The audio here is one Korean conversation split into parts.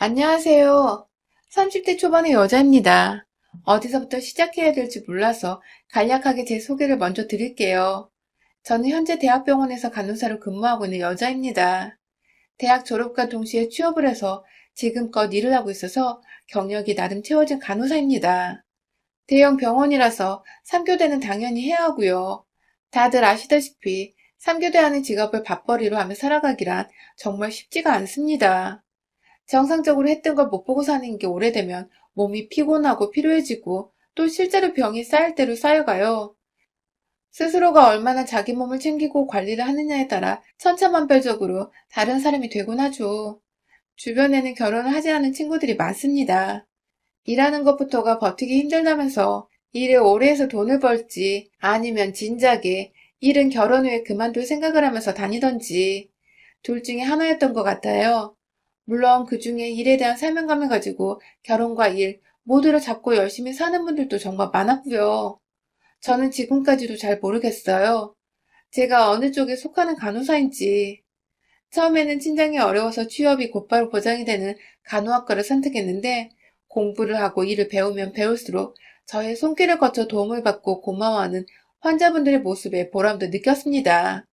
안녕하세요. 30대 초반의 여자입니다. 어디서부터 시작해야 될지 몰라서 간략하게 제 소개를 먼저 드릴게요. 저는 현재 대학병원에서 간호사로 근무하고 있는 여자입니다. 대학 졸업과 동시에 취업을 해서 지금껏 일을 하고 있어서 경력이 나름 채워진 간호사입니다. 대형 병원이라서 3교대는 당연히 해야 하고요. 다들 아시다시피 3교대 하는 직업을 밥벌이로 하며 살아가기란 정말 쉽지가 않습니다. 정상적으로 했던 걸 못 보고 사는 게 오래되면 몸이 피곤하고 피로해지고 또 실제로 병이 쌓일 대로 쌓여가요. 스스로가 얼마나 자기 몸을 챙기고 관리를 하느냐에 따라 천차만별적으로 다른 사람이 되곤 하죠. 주변에는 결혼을 하지 않은 친구들이 많습니다. 일하는 것부터가 버티기 힘들다면서 일을 오래 해서 돈을 벌지 아니면 진작에 일은 결혼 후에 그만둘 생각을 하면서 다니던지 둘 중에 하나였던 것 같아요. 물론 그중에 일에 대한 사명감을 가지고 결혼과 일 모두를 잡고 열심히 사는 분들도 정말 많았고요. 저는 지금까지도 잘 모르겠어요. 제가 어느 쪽에 속하는 간호사인지. 처음에는 친정이 어려워서 취업이 곧바로 보장이 되는 간호학과를 선택했는데 공부를 하고 일을 배우면 배울수록 저의 손길을 거쳐 도움을 받고 고마워하는 환자분들의 모습에 보람도 느꼈습니다.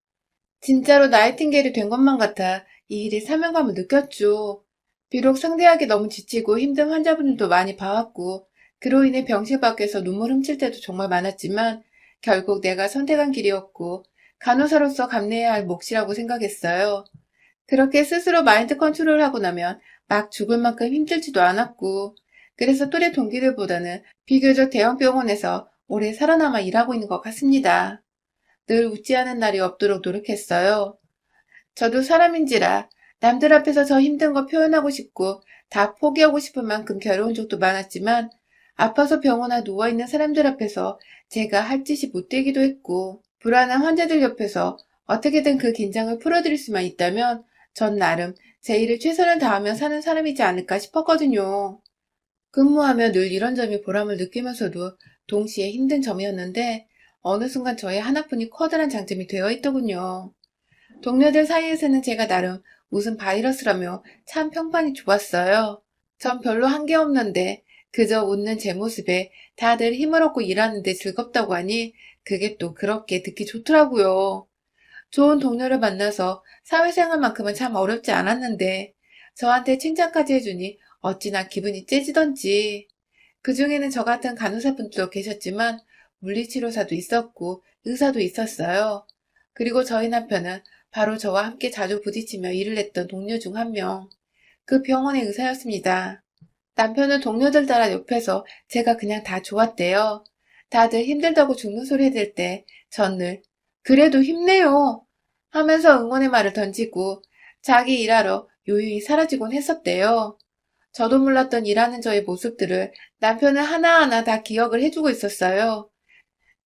진짜로 나이팅게일이 된 것만 같아 이 일에 사명감을 느꼈죠. 비록 상대하기 너무 지치고 힘든 환자분들도 많이 봐왔고 그로 인해 병실 밖에서 눈물 훔칠 때도 정말 많았지만 결국 내가 선택한 길이었고 간호사로서 감내해야 할 몫이라고 생각했어요. 그렇게 스스로 마인드 컨트롤하고 나면 막 죽을 만큼 힘들지도 않았고 그래서 또래 동기들보다는 비교적 대형 병원에서 오래 살아남아 일하고 있는 것 같습니다. 늘 웃지 않은 날이 없도록 노력했어요. 저도 사람인지라 남들 앞에서 저 힘든 거 표현하고 싶고 다 포기하고 싶을 만큼 괴로운 적도 많았지만 아파서 병원에 누워있는 사람들 앞에서 제가 할 짓이 못 되기도 했고 불안한 환자들 옆에서 어떻게든 그 긴장을 풀어드릴 수만 있다면 전 나름 제 일을 최선을 다하며 사는 사람이지 않을까 싶었거든요. 근무하며 늘 이런 점이 보람을 느끼면서도 동시에 힘든 점이었는데 어느 순간 저의 하나뿐이 커다란 장점이 되어 있더군요. 동료들 사이에서는 제가 나름 무슨 바이러스라며 참 평판이 좋았어요. 전 별로 한 게 없는데 그저 웃는 제 모습에 다들 힘을 얻고 일하는데 즐겁다고 하니 그게 또 그렇게 듣기 좋더라고요. 좋은 동료를 만나서 사회생활만큼은 참 어렵지 않았는데 저한테 칭찬까지 해주니 어찌나 기분이 째지던지. 그중에는 저 같은 간호사분들도 계셨지만 물리치료사도 있었고 의사도 있었어요. 그리고 저희 남편은 바로 저와 함께 자주 부딪히며 일을 했던 동료 중 한 명. 그 병원의 의사였습니다. 남편은 동료들 따라 옆에서 제가 그냥 다 좋았대요. 다들 힘들다고 죽는 소리 해댈 때 전 늘 그래도 힘내요 하면서 응원의 말을 던지고 자기 일하러 요유히 사라지곤 했었대요. 저도 몰랐던 일하는 저의 모습들을 남편은 하나하나 다 기억을 해주고 있었어요.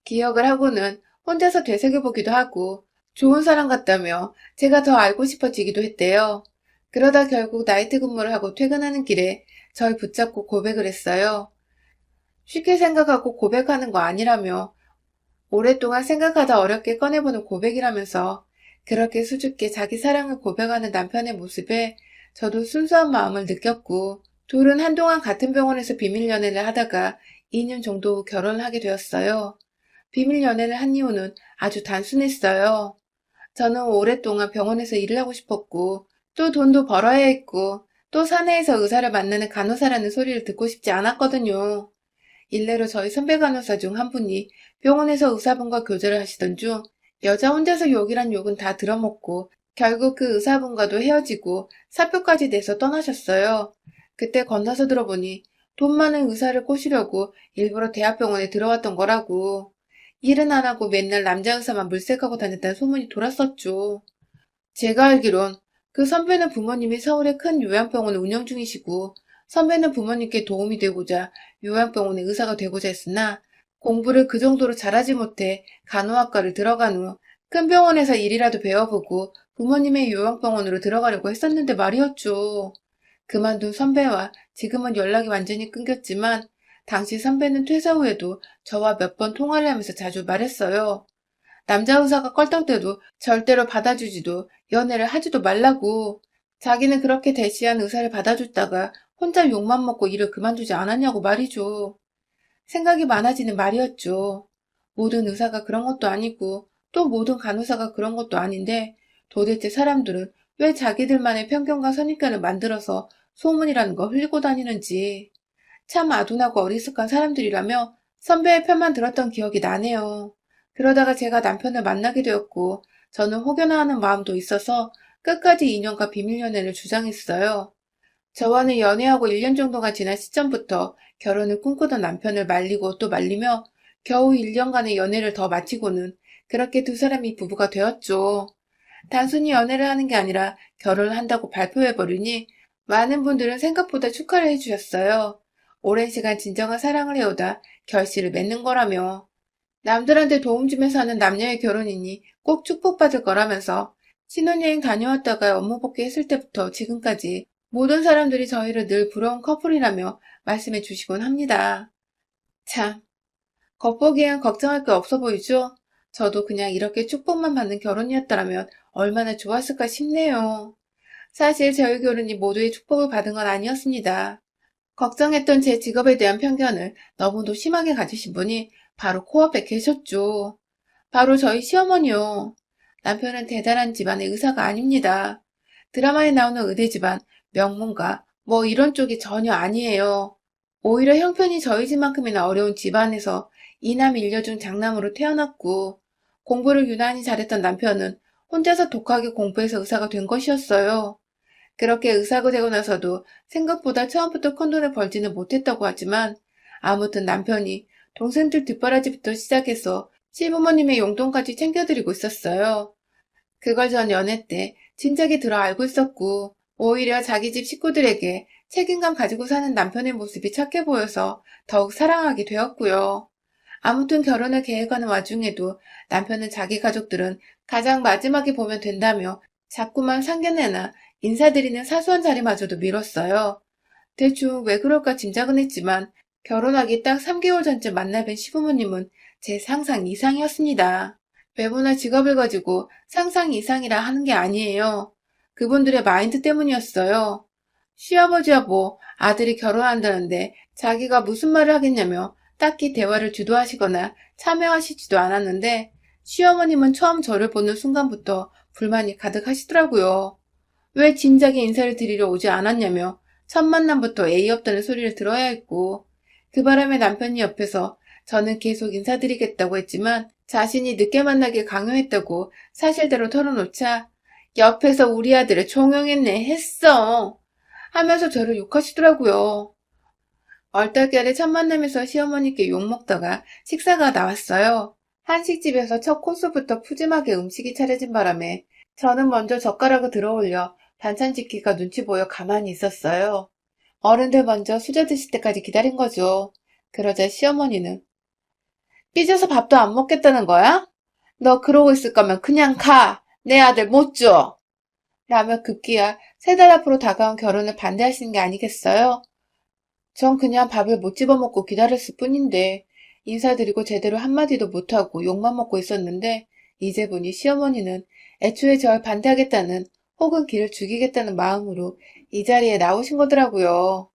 기억을 하고는 혼자서 되새겨보기도 하고 좋은 사람 같다며 제가 더 알고 싶어지기도 했대요. 그러다 결국 나이트 근무를 하고 퇴근하는 길에 절 붙잡고 고백을 했어요. 쉽게 생각하고 고백하는 거 아니라며 오랫동안 생각하다 어렵게 꺼내보는 고백이라면서 그렇게 수줍게 자기 사랑을 고백하는 남편의 모습에 저도 순수한 마음을 느꼈고 둘은 한동안 같은 병원에서 비밀 연애를 하다가 2년 정도 후 결혼을 하게 되었어요. 비밀 연애를 한 이유는 아주 단순했어요. 저는 오랫동안 병원에서 일을 하고 싶었고 또 돈도 벌어야 했고 또 사내에서 의사를 만나는 간호사라는 소리를 듣고 싶지 않았거든요. 일례로 저희 선배 간호사 중 한 분이 병원에서 의사분과 교제를 하시던 중 여자 혼자서 욕이란 욕은 다 들어먹고 결국 그 의사분과도 헤어지고 사표까지 내서 떠나셨어요. 그때 건너서 들어보니 돈 많은 의사를 꼬시려고 일부러 대학병원에 들어왔던 거라고. 일은 안 하고 맨날 남자 의사만 물색하고 다녔다는 소문이 돌았었죠. 제가 알기론 그 선배는 부모님이 서울의 큰 요양병원을 운영 중이시고 선배는 부모님께 도움이 되고자 요양병원의 의사가 되고자 했으나 공부를 그 정도로 잘하지 못해 간호학과를 들어간 후 큰 병원에서 일이라도 배워보고 부모님의 요양병원으로 들어가려고 했었는데 말이었죠. 그만둔 선배와 지금은 연락이 완전히 끊겼지만 당시 선배는 퇴사 후에도 저와 몇 번 통화를 하면서 자주 말했어요. 남자 의사가 껄떡대도 절대로 받아주지도 연애를 하지도 말라고. 자기는 그렇게 대시한 의사를 받아줬다가 혼자 욕만 먹고 일을 그만두지 않았냐고 말이죠. 생각이 많아지는 말이었죠. 모든 의사가 그런 것도 아니고 또 모든 간호사가 그런 것도 아닌데 도대체 사람들은 왜 자기들만의 편견과 선입견을 만들어서 소문이라는 거 흘리고 다니는지 참 아둔하고 어리숙한 사람들이라며 선배의 편만 들었던 기억이 나네요. 그러다가 제가 남편을 만나게 되었고 저는 혹여나하는 마음도 있어서 끝까지 인연과 비밀 연애를 주장했어요. 저와는 연애하고 1년 정도가 지난 시점부터 결혼을 꿈꾸던 남편을 말리고 또 말리며 겨우 1년간의 연애를 더 마치고는 그렇게 두 사람이 부부가 되었죠. 단순히 연애를 하는 게 아니라 결혼을 한다고 발표해버리니 많은 분들은 생각보다 축하를 해주셨어요. 오랜 시간 진정한 사랑을 해오다 결실을 맺는 거라며. 남들한테 도움 주면서 하는 남녀의 결혼이니 꼭 축복받을 거라면서 신혼여행 다녀왔다가 업무 복귀했을 때부터 지금까지 모든 사람들이 저희를 늘 부러운 커플이라며 말씀해 주시곤 합니다. 참, 겉보기엔 걱정할 게 없어 보이죠? 저도 그냥 이렇게 축복만 받는 결혼이었더라면 얼마나 좋았을까 싶네요. 사실 저희 결혼이 모두의 축복을 받은 건 아니었습니다. 걱정했던 제 직업에 대한 편견을 너무도 심하게 가지신 분이 바로 코앞에 계셨죠. 바로 저희 시어머니요. 남편은 대단한 집안의 의사가 아닙니다. 드라마에 나오는 의대 집안, 명문가, 뭐 이런 쪽이 전혀 아니에요. 오히려 형편이 저희 집만큼이나 어려운 집안에서 이남 일녀 중 장남으로 태어났고 공부를 유난히 잘했던 남편은 혼자서 독하게 공부해서 의사가 된 것이었어요. 그렇게 의사가 되고 나서도 생각보다 처음부터 큰돈을 벌지는 못했다고 하지만 아무튼 남편이 동생들 뒷바라지부터 시작해서 시부모님의 용돈까지 챙겨드리고 있었어요. 그걸 전 연애 때 진작에 들어 알고 있었고 오히려 자기 집 식구들에게 책임감 가지고 사는 남편의 모습이 착해 보여서 더욱 사랑하게 되었고요. 아무튼 결혼을 계획하는 와중에도 남편은 자기 가족들은 가장 마지막에 보면 된다며 자꾸만 상견례나 인사드리는 사소한 자리마저도 미뤘어요. 대충 왜 그럴까 짐작은 했지만 결혼하기 딱 3개월 전쯤 만나뵌 시부모님은 제 상상 이상이었습니다. 외모나 직업을 가지고 상상 이상이라 하는 게 아니에요. 그분들의 마인드 때문이었어요. 시아버지와 뭐 아들이 결혼한다는데 자기가 무슨 말을 하겠냐며 딱히 대화를 주도하시거나 참여하시지도 않았는데 시어머님은 처음 저를 보는 순간부터 불만이 가득하시더라고요. 왜 진작에 인사를 드리러 오지 않았냐며 첫 만남부터 예의 없다는 소리를 들어야 했고 그 바람에 남편이 옆에서 저는 계속 인사드리겠다고 했지만 자신이 늦게 만나길 강요했다고 사실대로 털어놓자 옆에서 우리 아들을 종용했네 했어 하면서 저를 욕하시더라고요. 얼떨결에 첫 만남에서 시어머니께 욕먹다가 식사가 나왔어요. 한식집에서 첫 코스부터 푸짐하게 음식이 차려진 바람에 저는 먼저 젓가락을 들어올려 반찬 짓기가 눈치 보여 가만히 있었어요. 어른들 먼저 수저 드실 때까지 기다린 거죠. 그러자 시어머니는 삐져서 밥도 안 먹겠다는 거야? 너 그러고 있을 거면 그냥 가! 내 아들 못 줘! 라며 급기야 3달 앞으로 다가온 결혼을 반대하시는 게 아니겠어요? 전 그냥 밥을 못 집어먹고 기다렸을 뿐인데 인사드리고 제대로 한마디도 못하고 욕만 먹고 있었는데 이제 보니 시어머니는 애초에 절 반대하겠다는 혹은 길을 죽이겠다는 마음으로 이 자리에 나오신 거더라고요.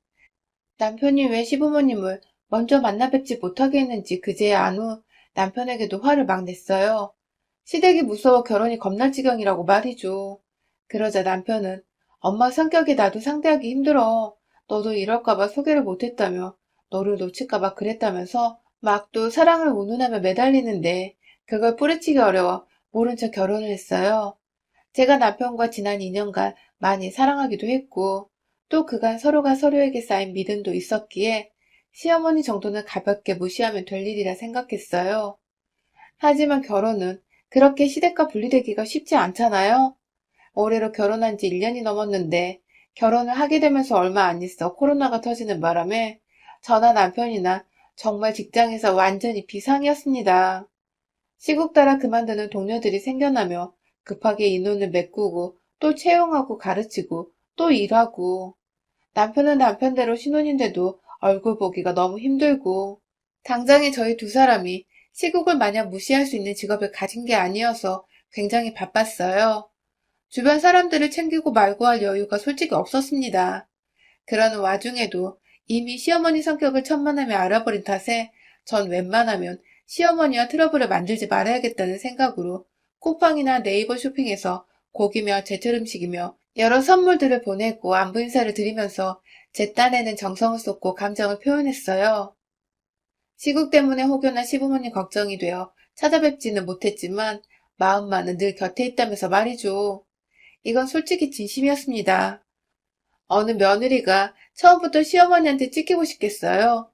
남편이 왜 시부모님을 먼저 만나 뵙지 못하게 했는지 그제야 안 후 남편에게도 화를 막 냈어요. 시댁이 무서워 결혼이 겁날 지경이라고 말이죠. 그러자 남편은 엄마 성격이 나도 상대하기 힘들어. 너도 이럴까봐 소개를 못했다며 너를 놓칠까봐 그랬다면서 막 또 사랑을 운운하며 매달리는데 그걸 뿌리치기 어려워 모른 척 결혼을 했어요. 제가 남편과 지난 2년간 많이 사랑하기도 했고 또 그간 서로가 서로에게 쌓인 믿음도 있었기에 시어머니 정도는 가볍게 무시하면 될 일이라 생각했어요. 하지만 결혼은 그렇게 시댁과 분리되기가 쉽지 않잖아요. 올해로 결혼한 지 1년이 넘었는데 결혼을 하게 되면서 얼마 안 있어 코로나가 터지는 바람에 저나 남편이나 정말 직장에서 완전히 비상이었습니다. 시국 따라 그만두는 동료들이 생겨나며 급하게 인원을 메꾸고 또 채용하고 가르치고 또 일하고 남편은 남편대로 신혼인데도 얼굴 보기가 너무 힘들고 당장에 저희 두 사람이 시국을 마냥 무시할 수 있는 직업을 가진 게 아니어서 굉장히 바빴어요. 주변 사람들을 챙기고 말고 할 여유가 솔직히 없었습니다. 그러는 와중에도 이미 시어머니 성격을 천만함에 알아버린 탓에 전 웬만하면 시어머니와 트러블을 만들지 말아야겠다는 생각으로 쿠팡이나 네이버 쇼핑에서 고기며 제철 음식이며 여러 선물들을 보내고 안부 인사를 드리면서 제 딴에는 정성을 쏟고 감정을 표현했어요. 시국 때문에 혹여나 시부모님 걱정이 되어 찾아뵙지는 못했지만 마음만은 늘 곁에 있다면서 말이죠. 이건 솔직히 진심이었습니다. 어느 며느리가 처음부터 시어머니한테 찍히고 싶겠어요.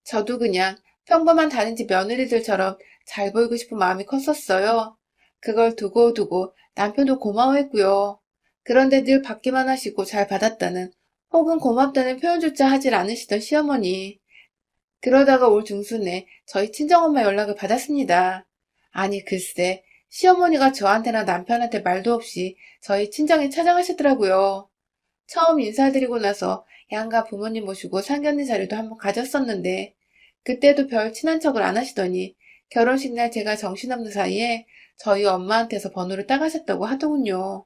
저도 그냥 평범한 다른 집 며느리들처럼 잘 보이고 싶은 마음이 컸었어요. 그걸 두고두고 남편도 고마워했고요. 그런데 늘 받기만 하시고 잘 받았다는 혹은 고맙다는 표현조차 하질 않으시던 시어머니. 그러다가 올 중순에 저희 친정엄마 연락을 받았습니다. 아니 글쎄 시어머니가 저한테나 남편한테 말도 없이 저희 친정에 찾아가셨더라고요. 처음 인사드리고 나서 양가 부모님 모시고 상견례 자리도 한번 가졌었는데 그때도 별 친한 척을 안 하시더니 결혼식 날 제가 정신없는 사이에 저희 엄마한테서 번호를 따가셨다고 하더군요.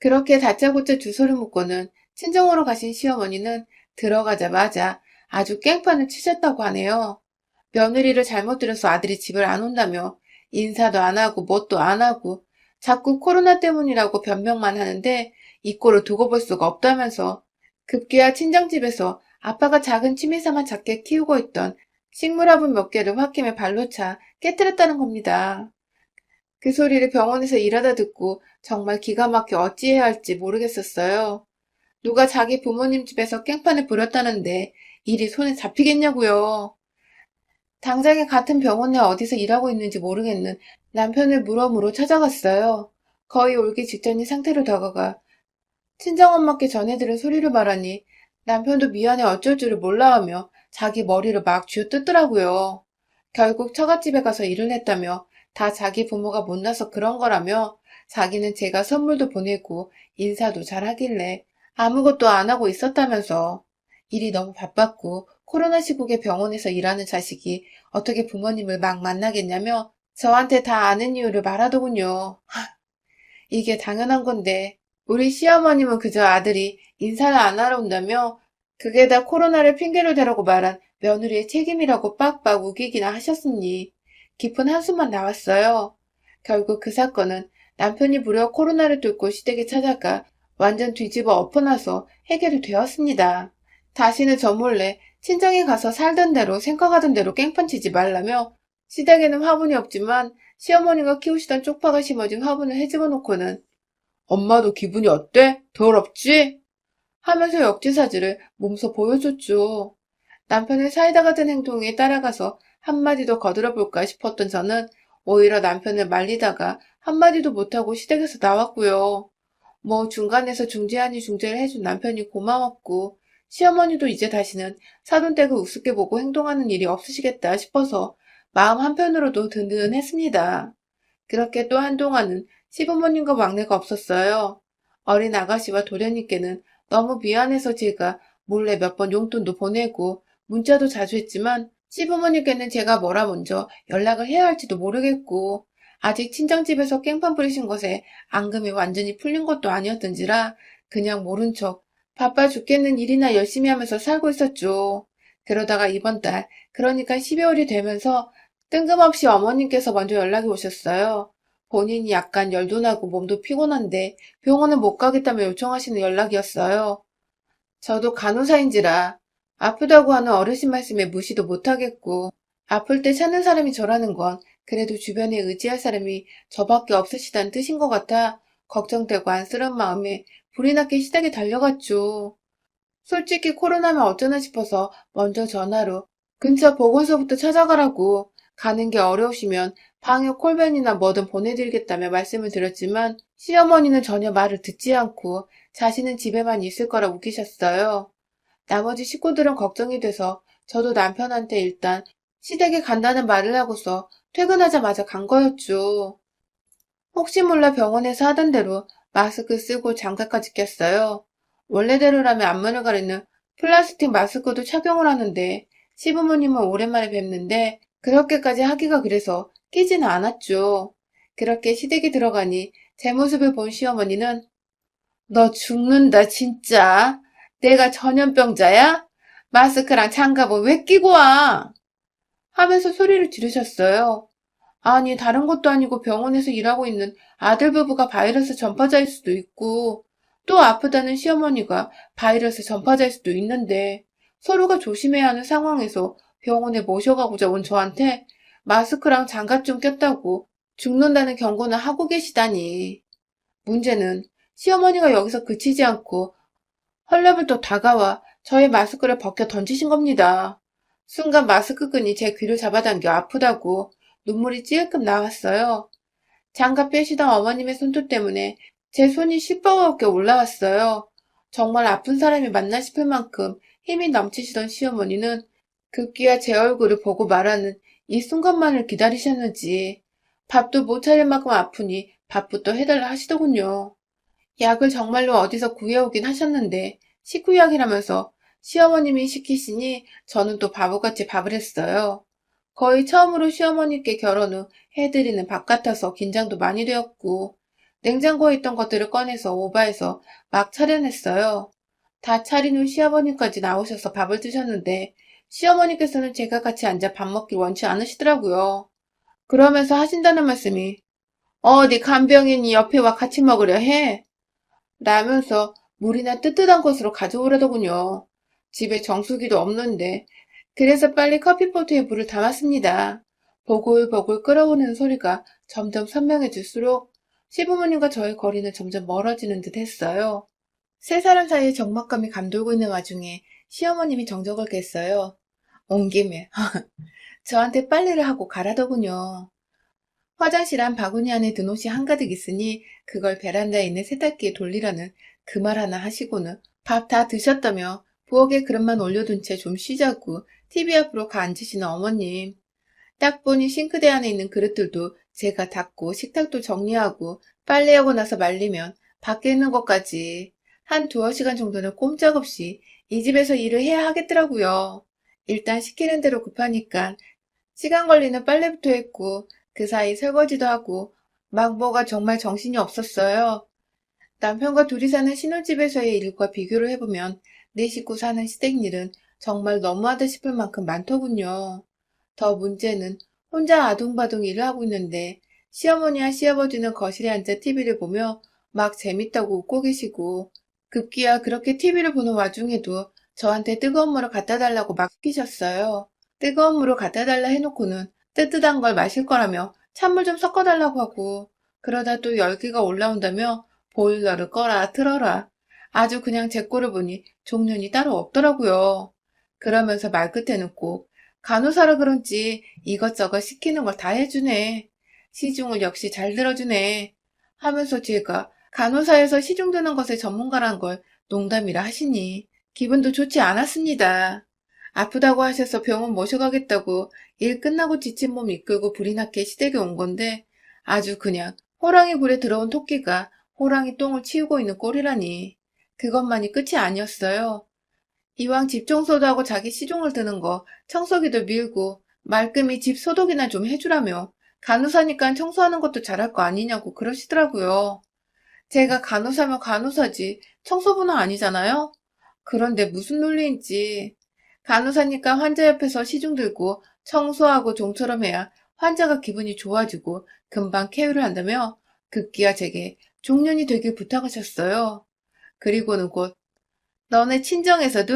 그렇게 다짜고짜 주소를 묻고는 친정으로 가신 시어머니는 들어가자마자 아주 깽판을 치셨다고 하네요. 며느리를 잘못 들여서 아들이 집을 안 온다며 인사도 안 하고 뭣도 안 하고 자꾸 코로나 때문이라고 변명만 하는데 이 꼴을 두고 볼 수가 없다면서 급기야 친정집에서 아빠가 작은 취미삼아 작게 키우고 있던 식물화분 몇 개를 홧김에 발로 차 깨뜨렸다는 겁니다. 그 소리를 병원에서 일하다 듣고 정말 기가 막혀 어찌해야 할지 모르겠었어요. 누가 자기 부모님 집에서 깽판을 부렸다는데 일이 손에 잡히겠냐고요. 당장에 같은 병원에 어디서 일하고 있는지 모르겠는 남편을 물어물어 찾아갔어요. 거의 올기 직전인 상태로 다가가 친정엄마께 전해들은 소리를 말하니 남편도 미안해 어쩔 줄을 몰라 하며 자기 머리를 막 쥐어뜯더라고요. 결국 처갓집에 가서 일을 했다며 다 자기 부모가 못나서 그런 거라며 자기는 제가 선물도 보내고 인사도 잘 하길래 아무것도 안 하고 있었다면서 일이 너무 바빴고 코로나 시국에 병원에서 일하는 자식이 어떻게 부모님을 막 만나겠냐며 저한테 다 아는 이유를 말하더군요. 이게 당연한 건데 우리 시어머님은 그저 아들이 인사를 안 하러 온다며 그게 다 코로나를 핑계로 대라고 말한 며느리의 책임이라고 빡빡 우기기나 하셨으니 깊은 한숨만 나왔어요. 결국 그 사건은 남편이 무려 코로나를 뚫고 시댁에 찾아가 완전 뒤집어 엎어놔서 해결이 되었습니다. 다시는 저 몰래 친정에 가서 살던 대로 생각하던 대로 깽판 치지 말라며 시댁에는 화분이 없지만 시어머니가 키우시던 쪽파가 심어진 화분을 헤집어 놓고는 엄마도 기분이 어때? 더럽지? 하면서 역지사지를 몸소 보여줬죠. 남편의 사이다 같은 행동에 따라가서 한마디 더 거들어볼까 싶었던 저는 오히려 남편을 말리다가 한마디도 못하고 시댁에서 나왔고요. 뭐 중간에서 중재 아닌 중재를 해준 남편이 고마웠고 시어머니도 이제 다시는 사돈댁을 우습게 보고 행동하는 일이 없으시겠다 싶어서 마음 한편으로도 든든했습니다. 그렇게 또 한동안은 시부모님과 막내가 없었어요. 어린 아가씨와 도련님께는 너무 미안해서 제가 몰래 몇 번 용돈도 보내고 문자도 자주 했지만 시부모님께는 제가 뭐라 먼저 연락을 해야 할지도 모르겠고 아직 친정집에서 깽판 부리신 것에 앙금이 완전히 풀린 것도 아니었던지라 그냥 모른 척 바빠 죽겠는 일이나 열심히 하면서 살고 있었죠. 그러다가 이번 달, 그러니까 12월이 되면서 뜬금없이 어머님께서 먼저 연락이 오셨어요. 본인이 약간 열도 나고 몸도 피곤한데 병원을 못 가겠다며 요청하시는 연락이었어요. 저도 간호사인지라 아프다고 하는 어르신 말씀에 무시도 못하겠고 아플 때 찾는 사람이 저라는 건 그래도 주변에 의지할 사람이 저밖에 없으시다는 뜻인 것 같아 걱정되고 안쓰러운 마음에 불이 나게 시댁에 달려갔죠. 솔직히 코로나면 어쩌나 싶어서 먼저 전화로 근처 보건소부터 찾아가라고 가는 게 어려우시면 방역 콜변이나 뭐든 보내드리겠다며 말씀을 드렸지만 시어머니는 전혀 말을 듣지 않고 자신은 집에만 있을 거라 웃기셨어요. 나머지 식구들은 걱정이 돼서 저도 남편한테 일단 시댁에 간다는 말을 하고서 퇴근하자마자 간 거였죠. 혹시 몰라 병원에서 하던 대로 마스크 쓰고 장갑까지 꼈어요. 원래대로라면 앞문을 가리는 플라스틱 마스크도 착용을 하는데 시부모님은 오랜만에 뵙는데 그렇게까지 하기가 그래서 끼지는 않았죠. 그렇게 시댁에 들어가니 제 모습을 본 시어머니는 너 죽는다 진짜. 내가 전염병자야? 마스크랑 장갑은 왜 끼고 와? 하면서 소리를 지르셨어요. 아니, 다른 것도 아니고 병원에서 일하고 있는 아들 부부가 바이러스 전파자일 수도 있고, 또 아프다는 시어머니가 바이러스 전파자일 수도 있는데, 서로가 조심해야 하는 상황에서 병원에 모셔가고자 온 저한테 마스크랑 장갑 좀 꼈다고 죽는다는 경고는 하고 계시다니. 문제는 시어머니가 여기서 그치지 않고 헐레벌떡 다가와 저의 마스크를 벗겨 던지신 겁니다. 순간 마스크 끈이 제 귀를 잡아당겨 아프다고 눈물이 찔끔 나왔어요. 장갑 빼시던 어머님의 손톱 때문에 제 손이 시뻘겋게 올라왔어요. 정말 아픈 사람이 맞나 싶을 만큼 힘이 넘치시던 시어머니는 급기야 제 얼굴을 보고 말하는 이 순간만을 기다리셨는지 밥도 못 차릴 만큼 아프니 밥부터 해달라 하시더군요. 약을 정말로 어디서 구해오긴 하셨는데 식후약이라면서 시어머님이 시키시니 저는 또 바보같이 밥을 했어요. 거의 처음으로 시어머니께 결혼 후 해드리는 밥 같아서 긴장도 많이 되었고 냉장고에 있던 것들을 꺼내서 오바해서 막 차려냈어요. 다 차린 후 시아버님까지 나오셔서 밥을 드셨는데 시어머니께서는 제가 같이 앉아 밥 먹길 원치 않으시더라고요. 그러면서 하신다는 말씀이 어디 간병인이 옆에 와 같이 먹으려 해? 라면서 물이나 뜨뜻한 것으로 가져오려더군요. 집에 정수기도 없는데 그래서 빨리 커피포트에 물을 담았습니다. 보글보글 끓어오르는 소리가 점점 선명해질수록 시부모님과 저의 거리는 점점 멀어지는 듯 했어요. 세 사람 사이에 적막감이 감돌고 있는 와중에 시어머님이 정적을 깼어요. 온 김에 저한테 빨래를 하고 가라더군요. 화장실 안 바구니 안에 든 옷이 한가득 있으니 그걸 베란다에 있는 세탁기에 돌리라는 그 말 하나 하시고는 밥 다 드셨다며 부엌에 그릇만 올려둔 채 좀 쉬자고 TV 앞으로 가 앉으시는 어머님. 딱 보니 싱크대 안에 있는 그릇들도 제가 닦고 식탁도 정리하고 빨래하고 나서 말리면 밖에 있는 것까지 한 두어 시간 정도는 꼼짝없이 이 집에서 일을 해야 하겠더라고요. 일단 시키는 대로 급하니까 시간 걸리는 빨래부터 했고 그 사이 설거지도 하고 막 뭐가 정말 정신이 없었어요. 남편과 둘이 사는 신혼집에서의 일과 비교를 해보면 네 식구 사는 시댁 일은 정말 너무하다 싶을 만큼 많더군요. 더 문제는 혼자 아둥바둥 일을 하고 있는데 시어머니와 시아버지는 거실에 앉아 TV를 보며 막 재밌다고 웃고 계시고 급기야 그렇게 TV를 보는 와중에도 저한테 뜨거운 물을 갖다 달라고 막 시키셨어요. 뜨거운 물을 갖다 달라 해놓고는 뜨뜻한 걸 마실 거라며 찬물 좀 섞어달라고 하고 그러다 또 열기가 올라온다며 보일러를 꺼라 틀어라. 아주 그냥 제 꼴을 보니 종년이 따로 없더라고요. 그러면서 말끝에는 꼭 간호사라 그런지 이것저것 시키는 걸 다 해주네. 시중을 역시 잘 들어주네. 하면서 제가 간호사에서 시중 드는 것에 전문가란 걸 농담이라 하시니 기분도 좋지 않았습니다. 아프다고 하셔서 병원 모셔가겠다고 일 끝나고 지친 몸 이끌고 불이 났게 시댁에 온 건데 아주 그냥 호랑이 굴에 들어온 토끼가 호랑이 똥을 치우고 있는 꼴이라니. 그것만이 끝이 아니었어요. 이왕 집 청소도 하고 자기 시중을 드는 거 청소기도 밀고 말끔히 집 소독이나 좀 해주라며 간호사니까 청소하는 것도 잘할 거 아니냐고 그러시더라고요. 제가 간호사면 간호사지 청소부는 아니잖아요? 그런데 무슨 논리인지 간호사니까 환자 옆에서 시중 들고 청소하고 종처럼 해야 환자가 기분이 좋아지고 금방 쾌유를 한다며 급기야 제게 종년이 되길 부탁하셨어요. 그리고는 곧 너네 친정에서도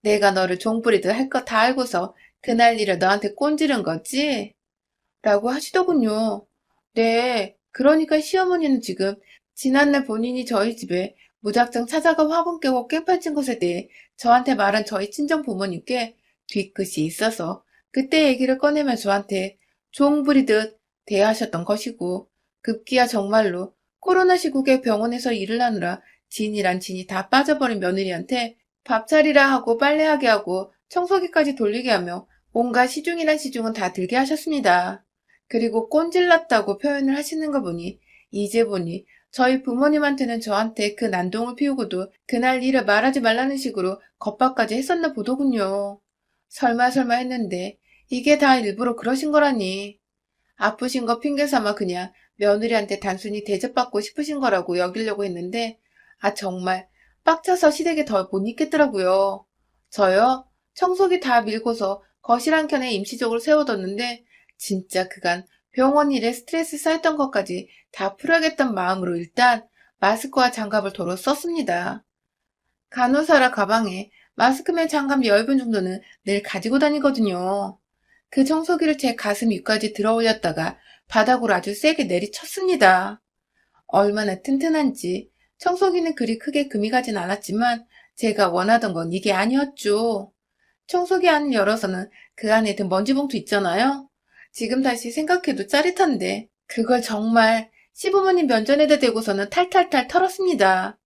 내가 너를 종부리듯 할 거 다 알고서 그날 일을 너한테 꼰지른 거지? 라고 하시더군요. 네, 그러니까 시어머니는 지금 지난날 본인이 저희 집에 무작정 찾아가 화분 깨고 깽판친 것에 대해 저한테 말한 저희 친정 부모님께 뒤끝이 있어서 그때 얘기를 꺼내면 저한테 종부리듯 대하셨던 것이고 급기야 정말로 코로나 시국에 병원에서 일을 하느라 진이란 진이 다 빠져버린 며느리한테 밥 차리라 하고 빨래하게 하고 청소기까지 돌리게 하며 온갖 시중이란 시중은 다 들게 하셨습니다. 그리고 꼰질났다고 표현을 하시는 거 보니 이제 보니 저희 부모님한테는 저한테 그 난동을 피우고도 그날 일을 말하지 말라는 식으로 겁박까지 했었나 보더군요. 설마 했는데 이게 다 일부러 그러신 거라니. 아프신 거 핑계 삼아 그냥 며느리한테 단순히 대접받고 싶으신 거라고 여기려고 했는데, 정말 빡쳐서 시댁에 더 못 있겠더라고요. 저요? 청소기 다 밀고서 거실 한 켠에 임시적으로 세워뒀는데, 진짜 그간 병원 일에 스트레스 쌓였던 것까지 다 풀어야겠다는 마음으로 일단 마스크와 장갑을 도로 썼습니다. 간호사라 가방에 마스크면 장갑 10분 정도는 늘 가지고 다니거든요. 그 청소기를 제 가슴 위까지 들어 올렸다가 바닥으로 아주 세게 내리쳤습니다. 얼마나 튼튼한지 청소기는 그리 크게 금이 가진 않았지만 제가 원하던 건 이게 아니었죠. 청소기 안을 열어서는 그 안에 든 먼지 봉투 있잖아요. 지금 다시 생각해도 짜릿한데 그걸 정말 시부모님 면전에다 대고서는 탈탈탈 털었습니다.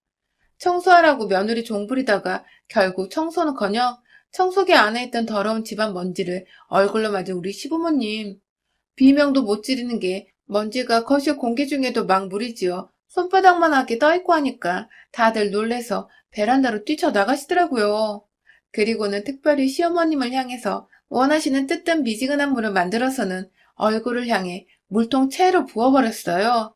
청소하라고 며느리 종부리다가 결국 청소는커녕 청소기 안에 있던 더러운 집안 먼지를 얼굴로 맞은 우리 시부모님. 비명도 못 지르는 게 먼지가 거실 공기 중에도 막 무리지어 손바닥만하게 떠있고 하니까 다들 놀래서 베란다로 뛰쳐나가시더라고요. 그리고는 특별히 시어머님을 향해서 원하시는 뜨뜻 미지근한 물을 만들어서는 얼굴을 향해 물통 채로 부어버렸어요.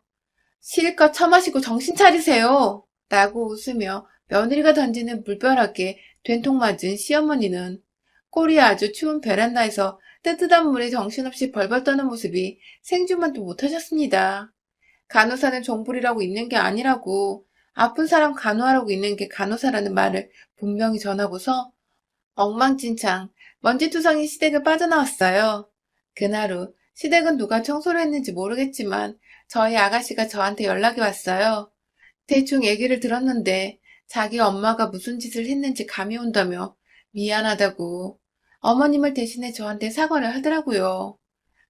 실컷 처마시고 정신 차리세요. 라고 웃으며 며느리가 던지는 물벼락에 된통 맞은 시어머니는 꼴이 아주 추운 베란다에서 뜨뜻한 물에 정신없이 벌벌 떠는 모습이 생존만도 못하셨습니다. 간호사는 종불이라고 있는 게 아니라고, 아픈 사람 간호하라고 있는 게 간호사라는 말을 분명히 전하고서 엉망진창 먼지투성이 시댁을 빠져나왔어요. 그날 후 시댁은 누가 청소를 했는지 모르겠지만 저희 아가씨가 저한테 연락이 왔어요. 대충 얘기를 들었는데 자기 엄마가 무슨 짓을 했는지 감이 온다며 미안하다고 어머님을 대신해 저한테 사과를 하더라고요.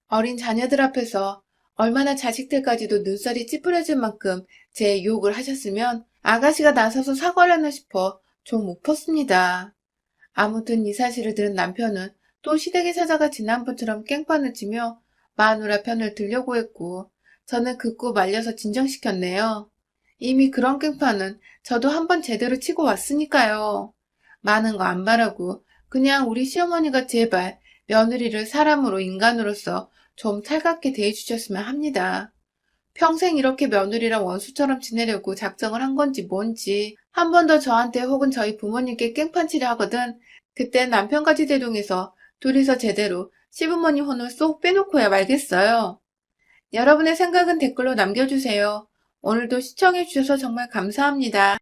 어린 자녀들 앞에서 얼마나 자식들까지도 눈살이 찌푸려질 만큼 제 욕을 하셨으면 아가씨가 나서서 사과를 하나 싶어 좀 웃었습니다. 아무튼 이 사실을 들은 남편은 또 시댁에 찾아가 지난번처럼 깽판을 치며 마누라 편을 들려고 했고 저는 듣고 말려서 진정시켰네요. 이미 그런 깽판은 저도 한번 제대로 치고 왔으니까요. 많은 거 안 바라고 그냥 우리 시어머니가 제발 며느리를 사람으로 인간으로서 좀 살갑게 대해주셨으면 합니다. 평생 이렇게 며느리랑 원수처럼 지내려고 작정을 한 건지 뭔지 한 번 더 저한테 혹은 저희 부모님께 깽판치려 하거든 그땐 남편까지 대동해서 둘이서 제대로 시부모님 혼을 쏙 빼놓고야 말겠어요. 여러분의 생각은 댓글로 남겨주세요. 오늘도 시청해주셔서 정말 감사합니다.